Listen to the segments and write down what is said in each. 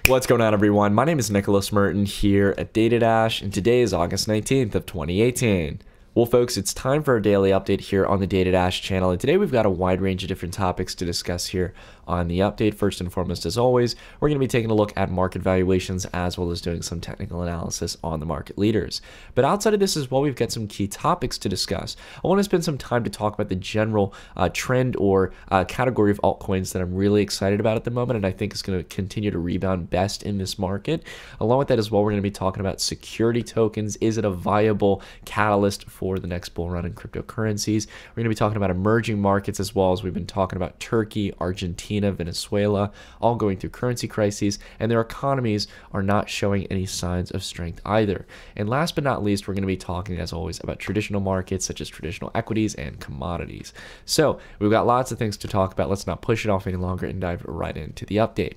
What's going on, everyone? My name is Nicholas Merton here at DataDash, and today is August 19th of 2018. Well, folks, it's time for a daily update here on the DataDash channel, and today we've got a wide range of different topics to discuss here on the update. First and foremost, as always, we're going to be taking a look at market valuations as well as doing some technical analysis on the market leaders. But outside of this as well, we've got some key topics to discuss. I want to spend some time to talk about the general trend or category of altcoins that I'm really excited about at the moment, and I think is going to continue to rebound best in this market. Along with that as well, we're going to be talking about security tokens. Is it a viable catalyst for the next bull run in cryptocurrencies? We're going to be talking about emerging markets as well, as we've been talking about Turkey, Argentina, Venezuela, all going through currency crises, and their economies are not showing any signs of strength either. And last but not least, we're going to be talking, as always, about traditional markets such as traditional equities and commodities. So we've got lots of things to talk about. Let's not push it off any longer and dive right into the update.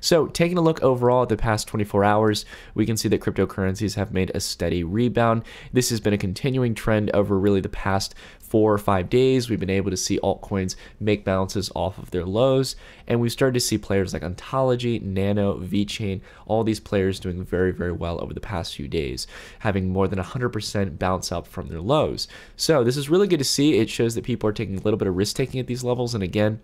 So taking a look overall at the past 24 hours, we can see that cryptocurrencies have made a steady rebound. This has been a continuing trend over really the past 4 or 5 days. We've been able to see altcoins make bounces off of their lows, and we've started to see players like Ontology, NANO, VeChain, all these players doing very, very well over the past few days, having more than 100% bounce up from their lows. So this is really good to see. It shows that people are taking a little bit of risk taking at these levels, and again,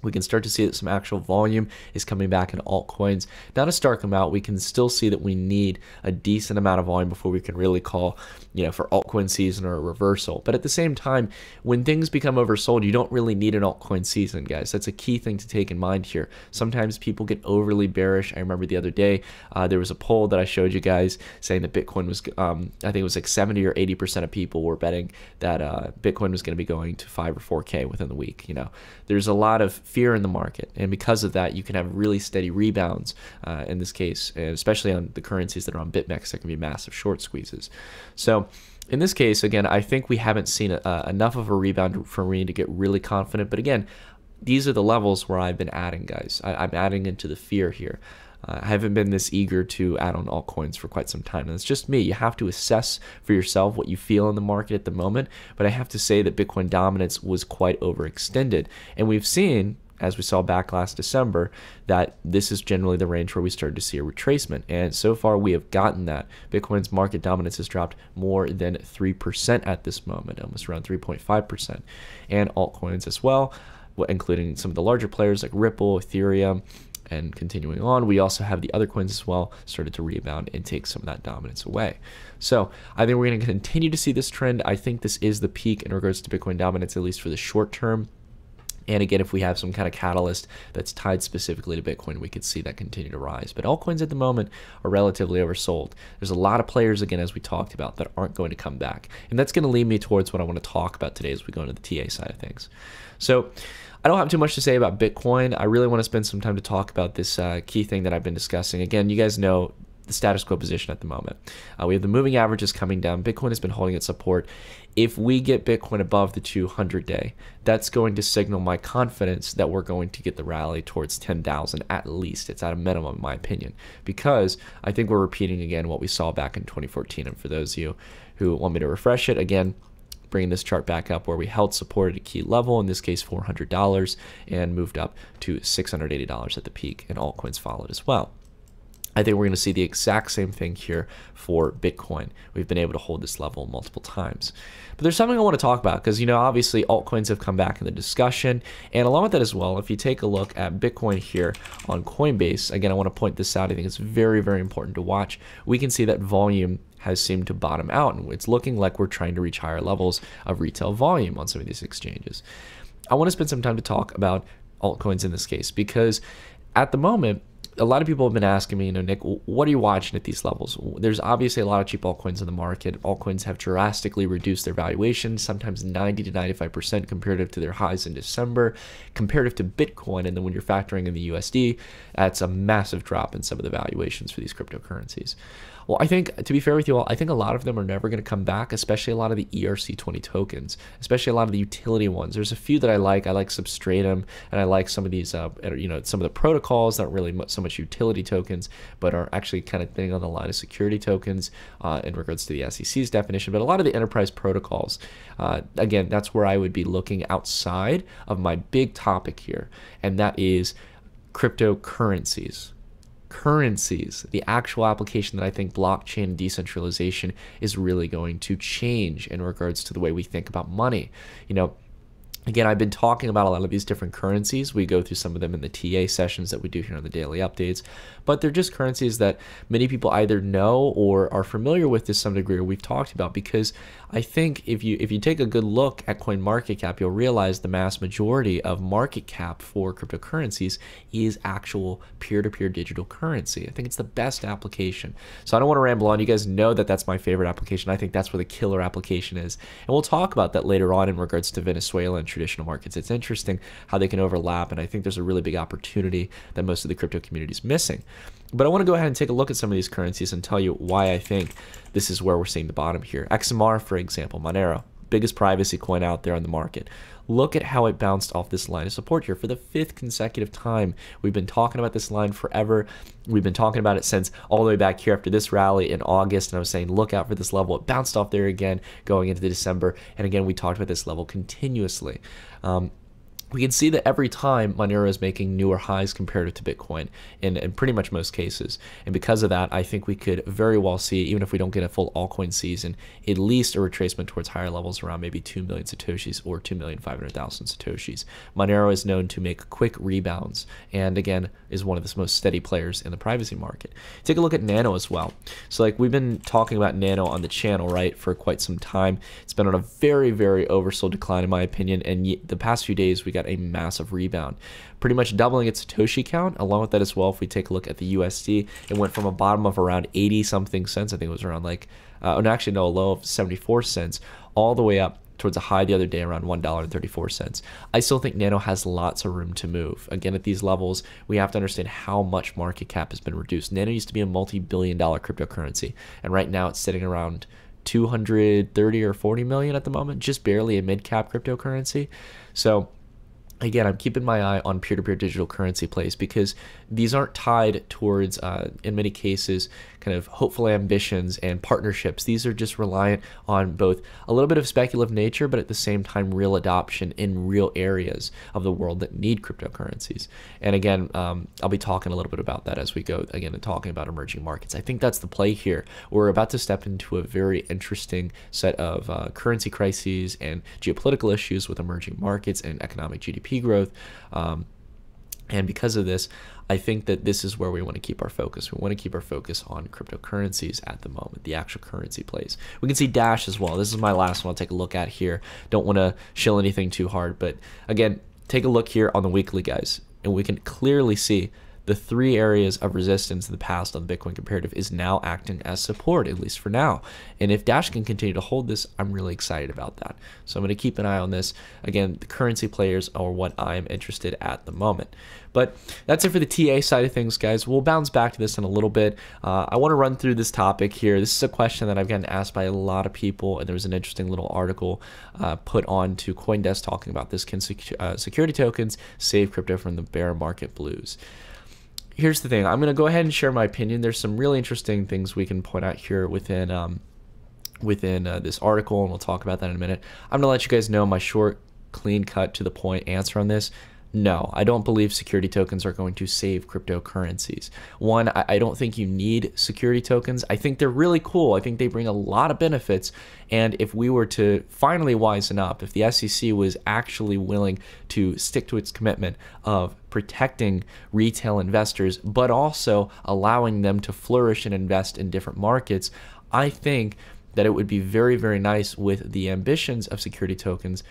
we can start to see that some actual volume is coming back in altcoins. Not a stark amount. We can still see that we need a decent amount of volume before we can really call, for altcoin season or a reversal. But at the same time, when things become oversold, you don't really need an altcoin season, guys. That's a key thing to take in mind here. Sometimes people get overly bearish. I remember the other day, there was a poll that I showed you guys saying that Bitcoin was, I think it was like 70 or 80% of people were betting that Bitcoin was going to be going to 5 or 4K within the week. There's a lot of fear in the market, and because of that, you can have really steady rebounds in this case, and especially on the currencies that are on BitMEX, there can be massive short squeezes. So in this case, again, I think we haven't seen enough of a rebound for me to get really confident, but again, these are the levels where I've been adding, guys. I'm adding into the fear here. I haven't been this eager to add on altcoins for quite some time, and it's just me. You have to assess for yourself what you feel in the market at the moment, but I have to say that Bitcoin dominance was quite overextended, and we've seen, as we saw back last December, that this is generally the range where we started to see a retracement, and so far we have gotten that. Bitcoin's market dominance has dropped more than 3% at this moment, almost around 3.5%, and altcoins as well, including some of the larger players like Ripple, Ethereum, and continuing on, we also have the other coins as well started to rebound and take some of that dominance away. So I think we're going to continue to see this trend. I think this is the peak in regards to Bitcoin dominance, at least for the short term. And again, if we have some kind of catalyst that's tied specifically to Bitcoin, we could see that continue to rise. But altcoins at the moment are relatively oversold. There's a lot of players, again, as we talked about, that aren't going to come back. And that's going to lead me towards what I want to talk about today as we go into the TA side of things. So I don't have too much to say about Bitcoin. I really want to spend some time to talk about this key thing that I've been discussing. Again, you guys know the status quo position at the moment. We have the moving averages coming down. Bitcoin has been holding its support. If we get Bitcoin above the 200-day, that's going to signal my confidence that we're going to get the rally towards 10,000 at least. It's at a minimum, in my opinion, because I think we're repeating again what we saw back in 2014. And for those of you who want me to refresh it, again, bringing this chart back up where we held support at a key level, in this case $400, and moved up to $680 at the peak, and altcoins followed as well. I think we're going to see the exact same thing here for Bitcoin. We've been able to hold this level multiple times. But there's something I want to talk about because, obviously altcoins have come back in the discussion. And along with that as well, if you take a look at Bitcoin here on Coinbase, again, I want to point this out. I think it's very, very important to watch. We can see that volume has seemed to bottom out, and it's looking like we're trying to reach higher levels of retail volume on some of these exchanges. I want to spend some time to talk about altcoins in this case because at the moment, a lot of people have been asking me, Nick, what are you watching at these levels? There's obviously a lot of cheap altcoins in the market. Altcoins have drastically reduced their valuation, sometimes 90 to 95% comparative to their highs in December, comparative to Bitcoin. And then when you're factoring in the USD, that's a massive drop in some of the valuations for these cryptocurrencies. Well, I think, to be fair with you all, I think a lot of them are never going to come back, especially a lot of the ERC20 tokens, especially a lot of the utility ones. There's a few that I like. I like Substratum, and I like some of these, some of the protocols that aren't really so much utility tokens, but are actually kind of thinning on the line of security tokens in regards to the SEC's definition. But a lot of the enterprise protocols, again, that's where I would be looking outside of my big topic here, and that is cryptocurrencies. cryptocurrencies, the actual application that I think blockchain and decentralization is really going to change in regards to the way we think about money. Again, I've been talking about a lot of these different currencies. We go through some of them in the TA sessions that we do here on the daily updates, but they're just currencies that many people either know or are familiar with to some degree, or we've talked about, because I think if you take a good look at CoinMarketCap, you'll realize the mass majority of market cap for cryptocurrencies is actual peer-to-peer digital currency. I think it's the best application. So I don't want to ramble on. You guys know that that's my favorite application. I think that's where the killer application is. And we'll talk about that later on in regards to Venezuela and traditional markets. It's interesting how they can overlap, and I think there's a really big opportunity that most of the crypto community is missing. But I want to go ahead and take a look at some of these currencies and tell you why I think this is where we're seeing the bottom here. XMR, for example, Monero, biggest privacy coin out there on the market. Look at how it bounced off this line of support here for the 5th consecutive time. We've been talking about this line forever. We've been talking about it since all the way back here after this rally in August, and I was saying look out for this level. It bounced off there again going into December, and again we talked about this level continuously. We can see that every time Monero is making newer highs comparative to Bitcoin in pretty much most cases. And because of that, I think we could very well see, even if we don't get a full altcoin season, at least a retracement towards higher levels around maybe 2 million Satoshis or 2,500,000 Satoshis. Monero is known to make quick rebounds and again is one of the most steady players in the privacy market. Take a look at NANO as well. So like we've been talking about NANO on the channel, right, for quite some time. It's been on a very, very oversold decline in my opinion, and the past few days we got a massive rebound, pretty much doubling its Satoshi count. Along with that as well, if we take a look at the USD, it went from a bottom of around 80 something cents, I think it was around like a low of 74 cents, all the way up towards a high the other day around $1.34. I still think Nano has lots of room to move. Again, at these levels, we have to understand how much market cap has been reduced. Nano used to be a multi-billion-dollar cryptocurrency, and right now it's sitting around 230 or 40 million at the moment, just barely a mid-cap cryptocurrency. So again, I'm keeping my eye on peer-to-peer digital currency plays because these aren't tied towards, in many cases, kind of hopeful ambitions and partnerships. These are just reliant on both a little bit of speculative nature, but at the same time, real adoption in real areas of the world that need cryptocurrencies. And again, I'll be talking a little bit about that as we go, again, and talking about emerging markets. I think that's the play here. We're about to step into a very interesting set of currency crises and geopolitical issues with emerging markets and economic GDP growth. And because of this, I think that this is where we want to keep our focus. We want to keep our focus on cryptocurrencies at the moment, the actual currency plays. We can see Dash as well. This is my last one I'll take a look at here. Don't want to shill anything too hard, but again, take a look here on the weekly, guys, and we can clearly see the 3 areas of resistance in the past on the Bitcoin comparative is now acting as support, at least for now. And if Dash can continue to hold this, I'm really excited about that. So I'm going to keep an eye on this. Again, the currency players are what I'm interested at the moment. But that's it for the TA side of things, guys. We'll bounce back to this in a little bit. I want to run through this topic here. This is a question that I've gotten asked by a lot of people, and there was an interesting little article put on to CoinDesk talking about this. Can security tokens save crypto from the bear market blues? Here's the thing. I'm going to go ahead and share my opinion. There's some really interesting things we can point out here within this article, and we'll talk about that in a minute. I'm going to let you guys know my short, clean cut, to the point answer on this. No, I don't believe security tokens are going to save cryptocurrencies. One, I don't think you need security tokens. I think they're really cool. I think they bring a lot of benefits. And if we were to finally wisen up, if the SEC was actually willing to stick to its commitment of protecting retail investors, but also allowing them to flourish and invest in different markets, I think that it would be very, very nice with the ambitions of security tokens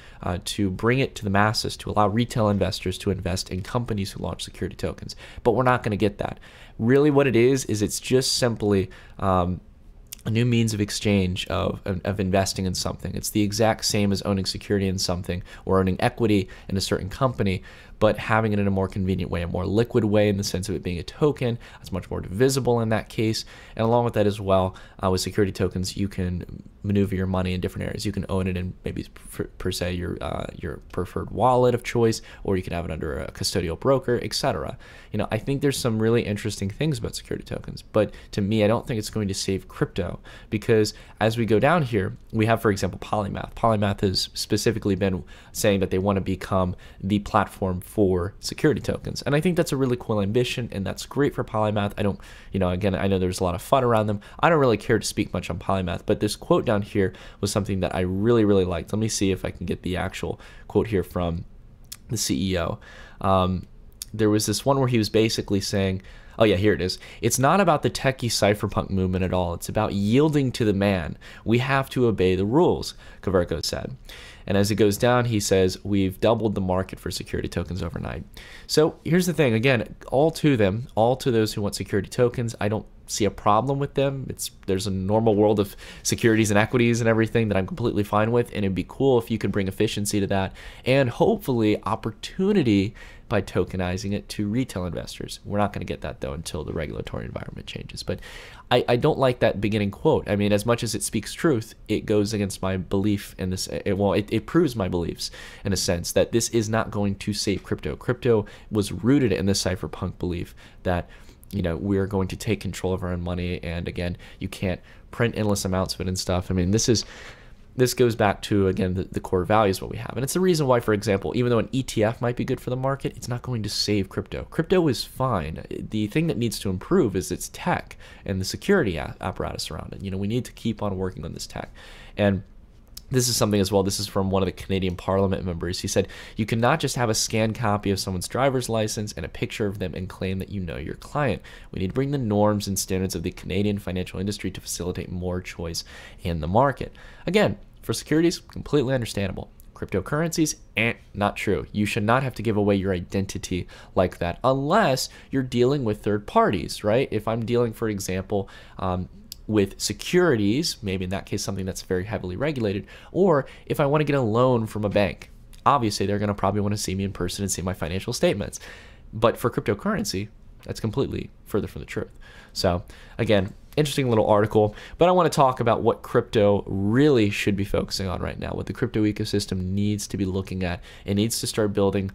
to bring it to the masses, to allow retail investors to invest in companies who launch security tokens. But we're not going to get that. Really what it is it's just simply a new means of exchange of investing in something. It's the exact same as owning security in something or owning equity in a certain company, but having it in a more convenient way, a more liquid way in the sense of it being a token. It's much more divisible in that case. And along with that as well, with security tokens, you can maneuver your money in different areas. You can own it in maybe per se your preferred wallet of choice, or you can have it under a custodial broker, etc. You know, I think there's some really interesting things about security tokens, but to me, I don't think it's going to save crypto, because as we go down here, we have, for example, Polymath. Polymath has specifically been saying that they want to become the platform for security tokens. And I think that's a really cool ambition, and that's great for Polymath. I don't, again, I know there's a lot of FUD around them. I don't really care to speak much on Polymath, but this quote down here was something that I really, really liked. Let me see if I can get the actual quote here from the CEO. There was this one where he was basically saying, oh yeah, here it is. It's not about the techie cypherpunk movement at all. It's about yielding to the man. We have to obey the rules, Kverko said. And as it goes down, he says, we've doubled the market for security tokens overnight. So here's the thing. Again, all to those who want security tokens, I don't see a problem with them. There's a normal world of securities and equities and everything that I'm completely fine with, and it'd be cool if you could bring efficiency to that and hopefully opportunity by tokenizing it to retail investors. We're not going to get that though until the regulatory environment changes. But I don't like that beginning quote. I mean, as much as it speaks truth, it goes against my belief in this. It proves my beliefs in a sense that this is not going to save crypto. Crypto was rooted in this cypherpunk belief that we're going to take control of our own money, and again, you can't print endless amounts of it and stuff. I mean, this goes back to, again, the core values what we have. And it's the reason why, for example, even though an ETF might be good for the market, it's not going to save crypto. Crypto is fine. The thing that needs to improve is its tech and the security apparatus around it. We need to keep on working on this tech. And this is something as well. This is from one of the Canadian Parliament members. He said, you cannot just have a scanned copy of someone's driver's license and a picture of them and claim that you know your client. We need to bring the norms and standards of the Canadian financial industry to facilitate more choice in the market. Again, for securities, completely understandable. Cryptocurrencies, not true. You should not have to give away your identity like that unless you're dealing with third parties, right? If I'm dealing, for example, with securities, maybe in that case something that's very heavily regulated, or if I want to get a loan from a bank, obviously they're going to probably want to see me in person and see my financial statements. But for cryptocurrency, that's completely further from the truth. So again, interesting little article, but I want to talk about what crypto really should be focusing on right now, what the crypto ecosystem needs to be looking at. It needs to start building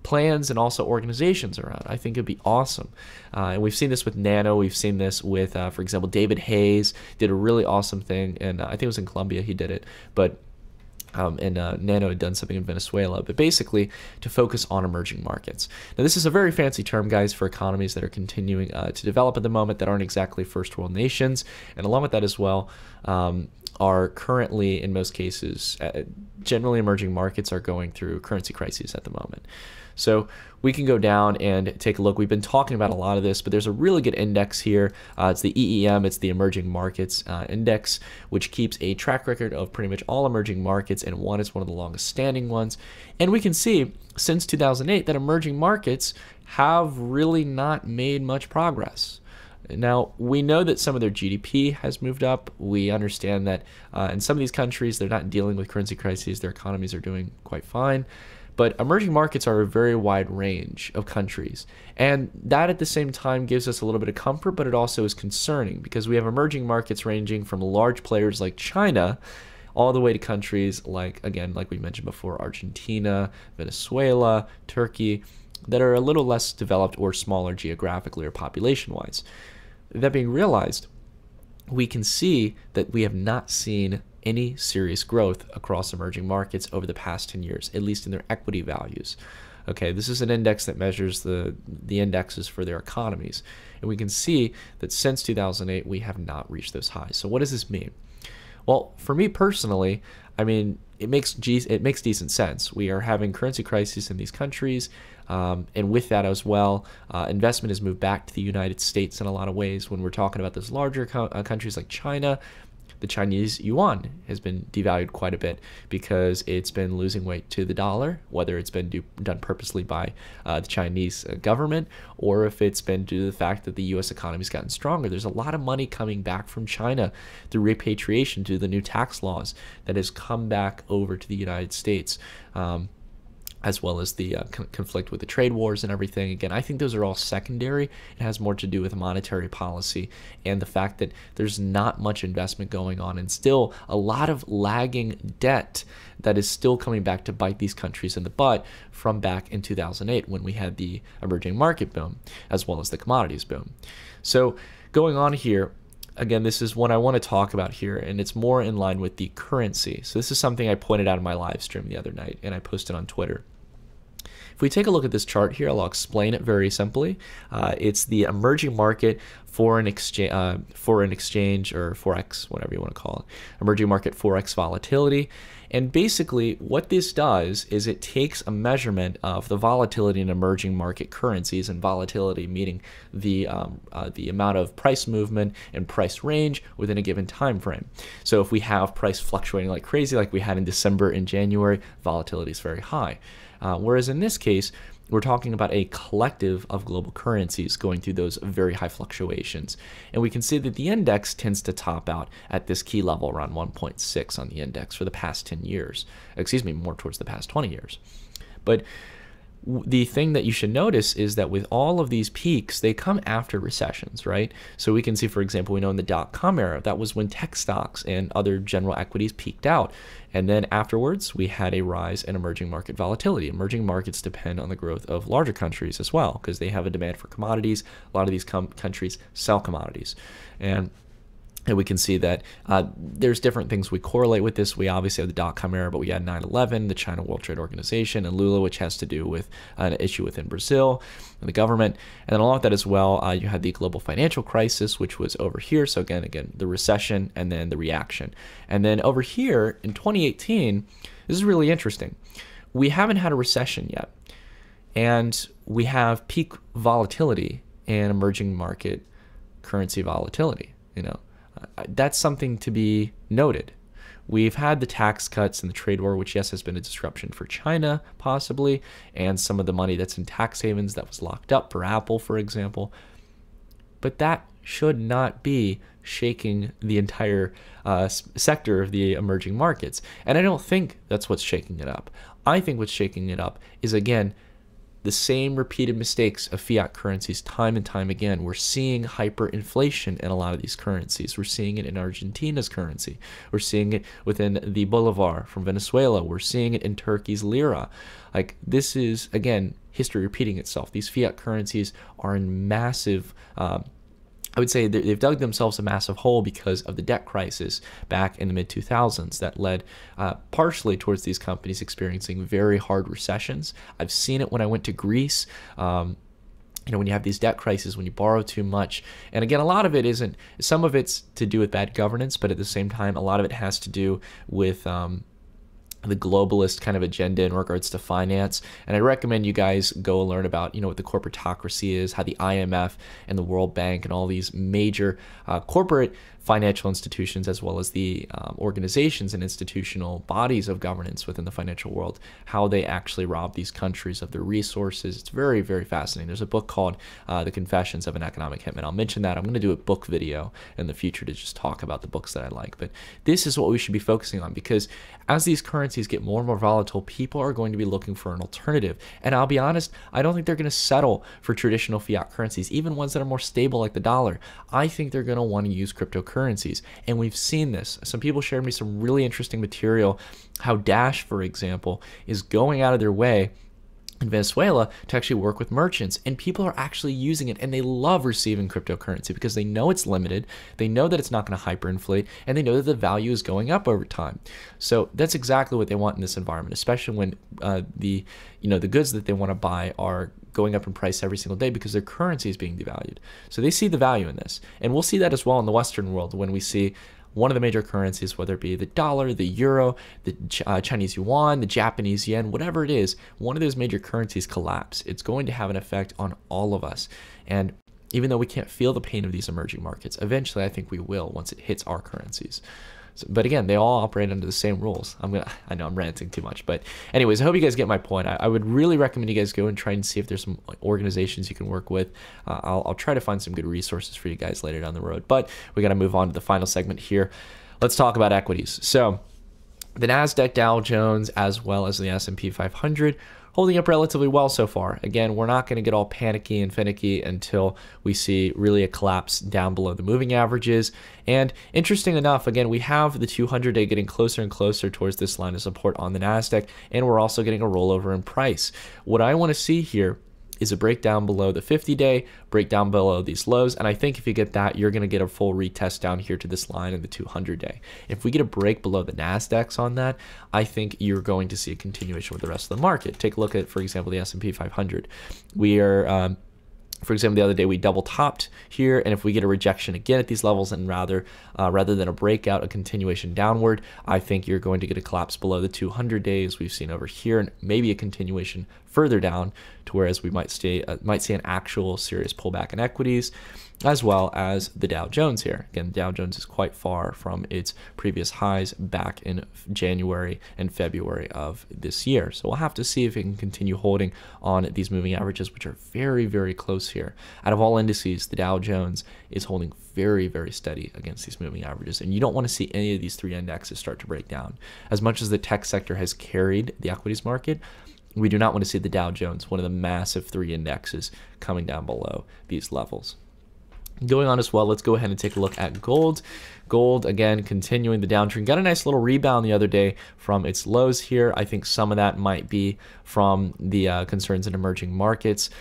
plans and also organizations around. I think it'd be awesome. And we've seen this with NANO. We've seen this with, for example, David Hayes did a really awesome thing, and I think it was in Colombia he did it, but NANO had done something in Venezuela, but basically to focus on emerging markets. Now, this is a very fancy term, guys, for economies that are continuing to develop at the moment that aren't exactly first world nations, and along with that as well, are currently, in most cases, generally emerging markets are going through currency crises at the moment. So we can go down and take a look. We've been talking about a lot of this, but there's a really good index here. It's the EEM, it's the Emerging Markets Index, which keeps a track record of pretty much all emerging markets, and one is one of the longest standing ones. And we can see since 2008 that emerging markets have really not made much progress. Now, we know that some of their GDP has moved up. We understand that in some of these countries, they're not dealing with currency crises. Their economies are doing quite fine. But emerging markets are a very wide range of countries. And that at the same time gives us a little bit of comfort, but it also is concerning because we have emerging markets ranging from large players like China all the way to countries like, again, like we mentioned before, Argentina, Venezuela, Turkey, that are a little less developed or smaller geographically or population-wise. That being realized, we can see that we have not seen any serious growth across emerging markets over the past 10 years, at least in their equity values. Okay, this is an index that measures the indexes for their economies. And we can see that since 2008, we have not reached those highs. So what does this mean? Well, for me personally, I mean, it makes decent sense. We are having currency crises in these countries, and with that as well, investment has moved back to the United States in a lot of ways. When we're talking about those larger countries like China, the Chinese yuan has been devalued quite a bit because it's been losing weight to the dollar, whether it's been done purposely by the Chinese government or if it's been due to the fact that the U.S. economy has gotten stronger. There's a lot of money coming back from China through repatriation due to the new tax laws that has come back over to the United States. As well as the conflict with the trade wars and everything. Again, I think those are all secondary. It has more to do with monetary policy and the fact that there's not much investment going on and still a lot of lagging debt that is still coming back to bite these countries in the butt from back in 2008 when we had the emerging market boom as well as the commodities boom. So going on here, again, this is what I want to talk about here, and it's more in line with the currency. So this is something I pointed out in my live stream the other night, and I posted on Twitter. If we take a look at this chart here, I'll explain it very simply. It's the emerging market foreign exchange or forex, whatever you want to call it, emerging market forex volatility. And basically what this does is it takes a measurement of the volatility in emerging market currencies, and volatility meaning the amount of price movement and price range within a given time frame. So if we have price fluctuating like crazy, like we had in December and January, volatility is very high. Whereas in this case, we're talking about a collective of global currencies going through those very high fluctuations. And we can see that the index tends to top out at this key level around 1.6 on the index for the past 10 years. Excuse me, more towards the past 20 years. But the thing that you should notice is that with all of these peaks, they come after recessions, right? So we can see, for example, we know in the dot-com era, that was when tech stocks and other general equities peaked out. And then afterwards, we had a rise in emerging market volatility. Emerging markets depend on the growth of larger countries as well, because they have a demand for commodities. A lot of these countries sell commodities. And we can see that there's different things we correlate with this. We obviously have the dot-com era, but we had 9/11, the China World Trade Organization, and Lula, which has to do with an issue within Brazil and the government. And then along with that as well, you had the global financial crisis, which was over here. So again, the recession and then the reaction. And then over here in 2018, this is really interesting. We haven't had a recession yet, and we have peak volatility and emerging market currency volatility, That's something to be noted. We've had the tax cuts and the trade war, which, yes, has been a disruption for China, possibly, and some of the money that's in tax havens that was locked up for Apple, for example. But that should not be shaking the entire sector of the emerging markets. And I don't think that's what's shaking it up. I think what's shaking it up is, again, the same repeated mistakes of fiat currencies time and time again. We're seeing hyperinflation in a lot of these currencies. We're seeing it in Argentina's currency. We're seeing it within the bolivar from Venezuela. We're seeing it in Turkey's lira. Like, this is, again, history repeating itself. These fiat currencies are in massive I would say they've dug themselves a massive hole because of the debt crisis back in the mid-2000s that led partially towards these companies experiencing very hard recessions. I've seen it when I went to Greece. When you have these debt crises, when you borrow too much. And again, a lot of it isn't, some of it's to do with bad governance, but at the same time, a lot of it has to do with the globalist kind of agenda in regards to finance. And I recommend you guys go learn about, what the corporatocracy is, how the IMF and the World Bank and all these major corporate financial institutions, as well as the organizations and institutional bodies of governance within the financial world, how they actually rob these countries of their resources. It's very, very fascinating. There's a book called The Confessions of an Economic Hitman. I'll mention that. I'm going to do a book video in the future to just talk about the books that I like. But this is what we should be focusing on, because as these currencies get more and more volatile, people are going to be looking for an alternative. And I'll be honest, I don't think they're going to settle for traditional fiat currencies, even ones that are more stable like the dollar. I think they're going to want to use cryptocurrencies. And we've seen this. Some people shared me some really interesting material, how Dash, for example, is going out of their way in Venezuela to actually work with merchants, and people are actually using it, and they love receiving cryptocurrency because they know it's limited, they know that it's not going to hyperinflate, and they know that the value is going up over time. So that's exactly what they want in this environment, especially when the goods that they want to buy are going up in price every single day because their currency is being devalued. So they see the value in this, and we'll see that as well in the Western world when we see one of the major currencies, whether it be the dollar, the euro, the Chinese yuan, the Japanese yen, whatever it is, one of those major currencies collapse. It's going to have an effect on all of us. And even though we can't feel the pain of these emerging markets, eventually I think we will once it hits our currencies. But again, they all operate under the same rules. I know I'm ranting too much, but anyways, I hope you guys get my point. I would really recommend you guys go and try and see if there's some organizations you can work with. I'll try to find some good resources for you guys later down the road, but we got to move on to the final segment here. Let's talk about equities. So the NASDAQ, Dow Jones, as well as the S&P 500 holding up relatively well so far. Again, we're not going to get all panicky and finicky until we see really a collapse down below the moving averages. And interesting enough, again, we have the 200-day getting closer and closer towards this line of support on the NASDAQ, and we're also getting a rollover in price. What I want to see here is a breakdown below the 50-day, breakdown below these lows, and I think if you get that, you're going to get a full retest down here to this line in the 200-day. If we get a break below the Nasdaq's on that, I think you're going to see a continuation with the rest of the market. Take a look at, for example, the S&P 500. We are for example, the other day we double topped here, and if we get a rejection again at these levels, and rather than a breakout, a continuation downward, I think you're going to get a collapse below the 200 days we've seen over here, and maybe a continuation further down to whereas we might see an actual serious pullback in equities, as well as the Dow Jones here. Again, the Dow Jones is quite far from its previous highs back in January and February of this year. So we'll have to see if it can continue holding on these moving averages, which are very, very close here. Out of all indices, the Dow Jones is holding very, very steady against these moving averages, and you don't want to see any of these three indexes start to break down. As much as the tech sector has carried the equities market, we do not want to see the Dow Jones, one of the massive three indexes, coming down below these levels. Going on as well, let's go ahead and take a look at gold. Gold, again, continuing the downtrend. Got a nice little rebound the other day from its lows here. I think some of that might be from the concerns in emerging markets.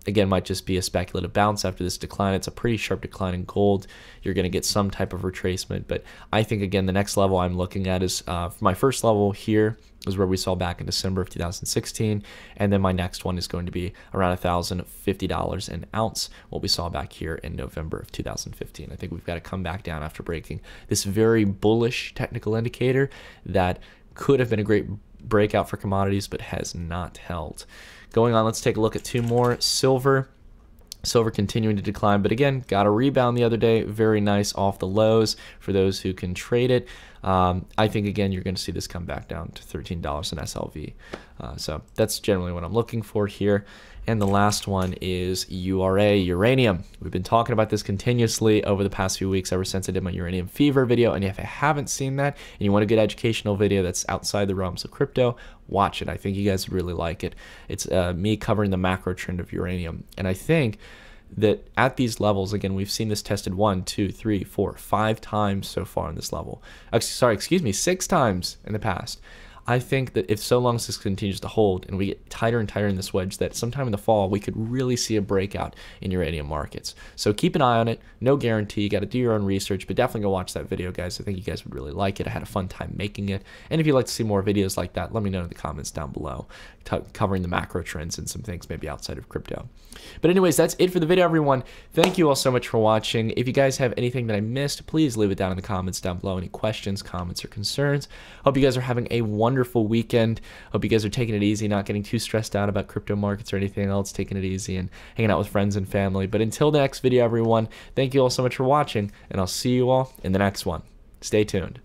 Again, might just be a speculative bounce after this decline. It's a pretty sharp decline in gold. You're going to get some type of retracement, but I think, again, the next level I'm looking at is my first level here is where we saw back in December of 2016, and then my next one is going to be around $1,050 an ounce, what we saw back here in November of 2015. I think we've got to come back down after breaking this very bullish technical indicator that could have been a great breakout for commodities, but has not held. Going on, let's take a look at two more. Silver continuing to decline, but again, got a rebound the other day. Very nice off the lows for those who can trade it. I think, again, you're going to see this come back down to $13 in SLV. So that's generally what I'm looking for here. And the last one is URA, uranium. We've been talking about this continuously over the past few weeks ever since I did my uranium fever video. And if you haven't seen that and you want a good educational video that's outside the realms of crypto, watch it. I think you guys would really like it. It's me covering the macro trend of uranium. And I think that at these levels, again, we've seen this tested 1, 2, 3, 4, 5 times so far on this level. Excuse me, 6 times in the past. I think that if so long as this continues to hold and we get tighter and tighter in this wedge, that sometime in the fall we could really see a breakout in uranium markets. So keep an eye on it. No guarantee. You got to do your own research, but definitely go watch that video, guys. I think you guys would really like it. I had a fun time making it. And if you'd like to see more videos like that, let me know in the comments down below, covering the macro trends and some things maybe outside of crypto. But anyways, that's it for the video, everyone. Thank you all so much for watching. If you guys have anything that I missed, please leave it down in the comments down below. Any questions, comments, or concerns. Hope you guys are having a wonderful weekend. Hope you guys are taking it easy, not getting too stressed out about crypto markets or anything else, taking it easy and hanging out with friends and family. But until the next video, everyone, thank you all so much for watching, and I'll see you all in the next one. Stay tuned.